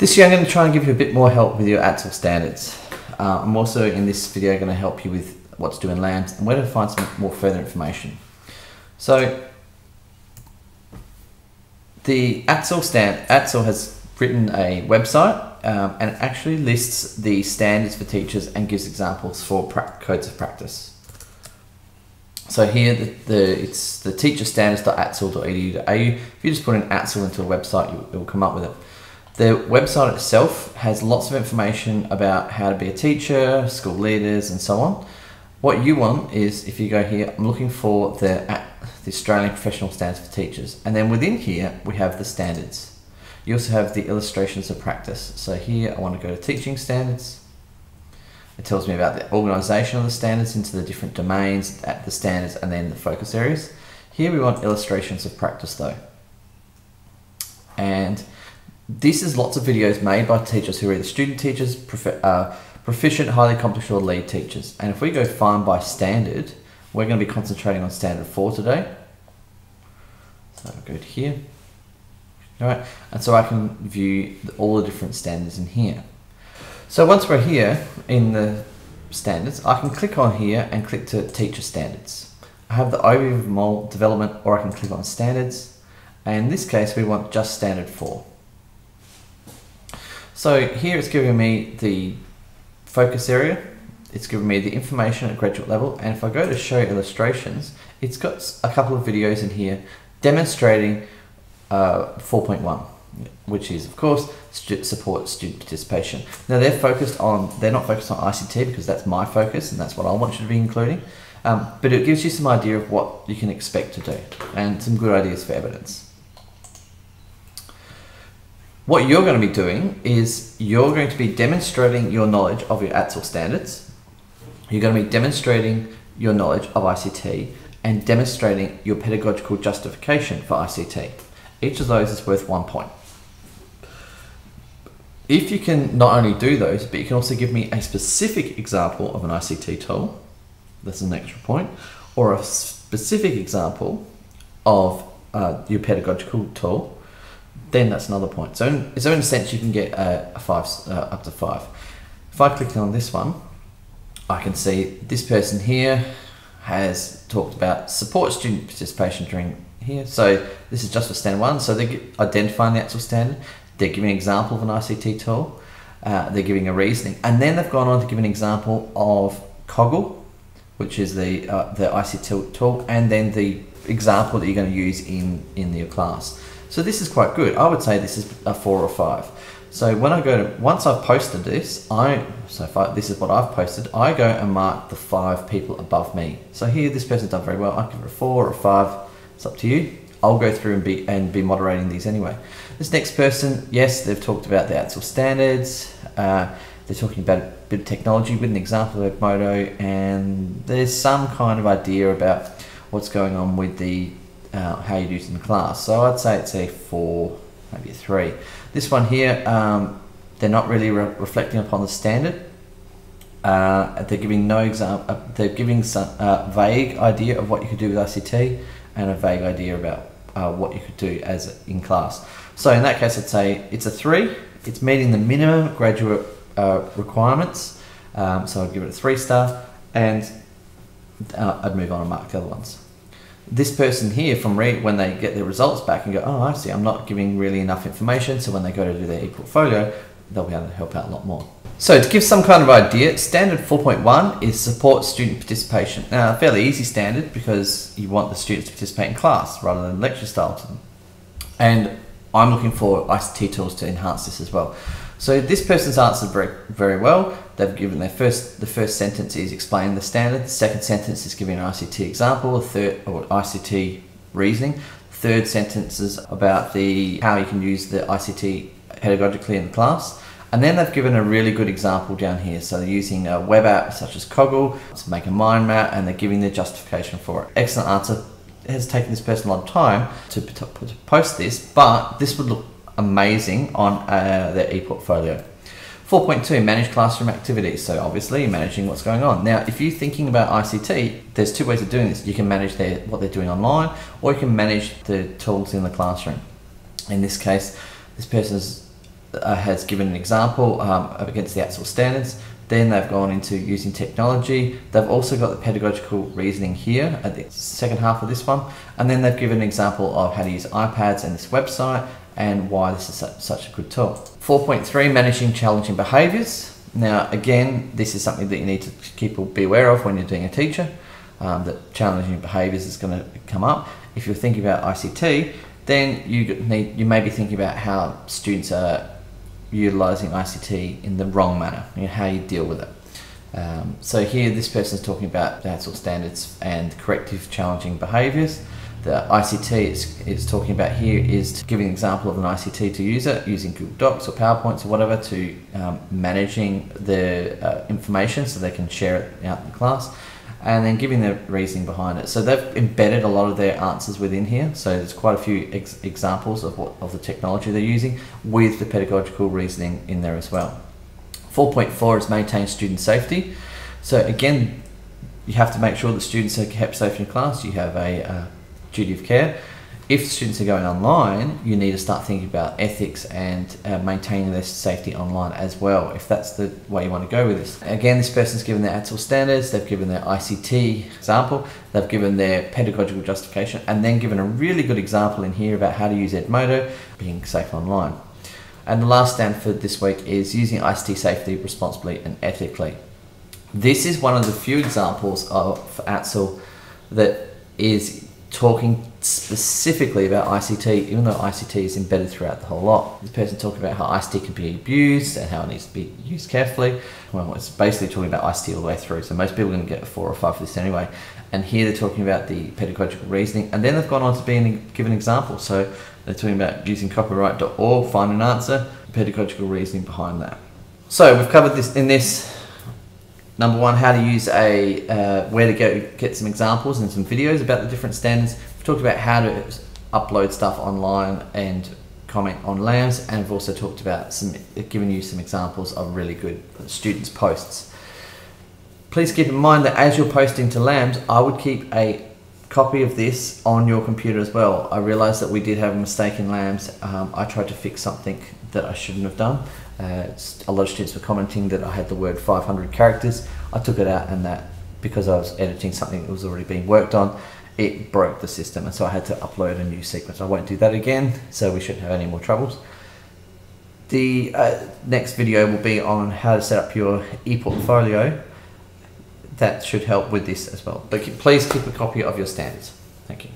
This year I'm going to try and give you a bit more help with your AITSL standards. I'm also in this video going to help you with what to do in LAMS and where to find some more further information. So the AITSL has written a website and it actually lists the standards for teachers and gives examples for codes of practice. So here it's the teacherstandards.aitsl.edu.au. If you just put in AITSL into a website, it will come up with it. The website itself has lots of information about how to be a teacher, school leaders, and so on. What you want is, if you go here, I'm looking for the Australian Professional Standards for Teachers. And then within here, we have the standards. You also have the illustrations of practice. So here, I want to go to teaching standards. It tells me about the organisation of the standards into the different domains, the standards, and then the focus areas. Here we want illustrations of practice though. And this is lots of videos made by teachers who are either student teachers, proficient, highly accomplished, or lead teachers. And if we go find by standard, we're going to be concentrating on standard 4 today. So I'll go to here. All right, and so I can view all the different standards in here. So once we're here in the standards, I can click on here and click to teacher standards. I have the overview of model development, or I can click on standards. And in this case, we want just standard 4. So here it's giving me the focus area, it's giving me the information at graduate level, and if I go to show illustrations, it's got a couple of videos in here demonstrating 4.1, which is of course support student participation. Now they're not focused on ICT because that's my focus and that's what I want you to be including, but it gives you some idea of what you can expect to do and some good ideas for evidence. What you're going to be doing is you're going to be demonstrating your knowledge of your AITSL standards. You're going to be demonstrating your knowledge of ICT and demonstrating your pedagogical justification for ICT. Each of those is worth 1 point. If you can not only do those, but you can also give me a specific example of an ICT tool, that's an extra point, or a specific example of your pedagogical tool, then that's another point. So in a sense, you can get up to 5. If I click on this one, I can see this person here has talked about support student participation during here. So this is just for standard 1. So they're identifying the AITSL standard. They're giving an example of an ICT tool. They're giving a reasoning. And then they've gone on to give an example of Coggle, which is the ICT tool, and then the example that you're going to use in your class. So this is quite good. I would say this is a 4 or 5. So when I go to, once I've posted this, this is what I've posted, I go and mark the 5 people above me. So here, this person's done very well. I give it a 4 or a 5. It's up to you. I'll go through and be moderating these anyway. This next person, yes, they've talked about the AITSL standards. They're talking about a bit of technology with an example of Modo, and there's some kind of idea about what's going on with the how you do it in the class. So I'd say it's a 4, maybe a 3. This one here, they're not really reflecting upon the standard. They're giving no example. They're giving some vague idea of what you could do with ICT and a vague idea about what you could do as in class. So in that case, I'd say it's a 3. It's meeting the minimum graduate requirements. So I'd give it a 3-star, and I'd move on and mark the other ones. This person here, when they get their results back and go, oh, I see, I'm not giving really enough information, so when they go to do their e-portfolio, they'll be able to help out a lot more. So to give some kind of idea, standard 4.1 is support student participation. Now, a fairly easy standard because you want the students to participate in class rather than lecture style to them. And I'm looking for ICT tools to enhance this as well. So this person's answered very, very well. They've given the first sentence is explaining the standard. The second sentence is giving an ICT example. The third, or ICT reasoning. The third sentence is about how you can use the ICT pedagogically in the class. And then they've given a really good example down here. So they're using a web app such as Coggle to make a mind map, and they're giving their justification for it. Excellent answer. It has taken this person a lot of time to post this, but this would look amazing on their e-portfolio. 4.2, manage classroom activities. So obviously you're managing what's going on. Now, if you're thinking about ICT, there's 2 ways of doing this. You can manage what they're doing online, or you can manage the tools in the classroom. In this case, this person's has given an example against the AITSL standards. Then they've gone into using technology. They've also got the pedagogical reasoning here at the second half of this one. And then they've given an example of how to use iPads and this website and why this is such a good tool. 4.3, managing challenging behaviours. Now, again, this is something that you need to be aware of when you're doing a teacher, that challenging behaviours is going to come up. If you're thinking about ICT, then you may be thinking about how students are utilising ICT in the wrong manner, how you deal with it. So here this person is talking about the AITSL standards and corrective challenging behaviours. The ICT it's talking about here is giving an example of an ICT to use it, using Google Docs or PowerPoints or whatever to managing the information so they can share it out in class, and then giving the reasoning behind it. So they've embedded a lot of their answers within here. So there's quite a few examples of the technology they're using with the pedagogical reasoning in there as well. 4.4 is maintain student safety. So again, you have to make sure that students are kept safe in class. You have a duty of care. If students are going online, you need to start thinking about ethics and maintaining their safety online as well, if that's the way you want to go with this. Again, this person's given their AITSL standards, they've given their ICT example, they've given their pedagogical justification, and then given a really good example in here about how to use Edmodo, being safe online. And the last stand for this week is using ICT safety responsibly and ethically. This is one of the few examples of AITSL that is talking specifically about ICT, even though ICT is embedded throughout the whole lot. This person talking about how ICT can be abused and how it needs to be used carefully. Well, it's basically talking about ICT all the way through, so most people are going to get a 4 or 5 for this anyway. And here they're talking about the pedagogical reasoning, and then they've gone on to give an example. So they're talking about using copyright.org, find an answer, pedagogical reasoning behind that. So we've covered this in this. Number 1, how to use where to go get some examples and some videos about the different standards. We've talked about how to upload stuff online and comment on LAMS, and we've also talked about giving you some examples of really good students' posts. Please keep in mind that as you're posting to LAMS, I would keep a copy of this on your computer as well. I realised that we did have a mistake in LAMS. I tried to fix something that I shouldn't have done. A lot of students were commenting that I had the word 500 characters. I took it out, and that because I was editing something that was already being worked on, it broke the system, and so I had to upload a new sequence. I won't do that again, so we shouldn't have any more troubles. The next video will be on how to set up your e-portfolio. That should help with this as well. But please keep a copy of your standards. Thank you.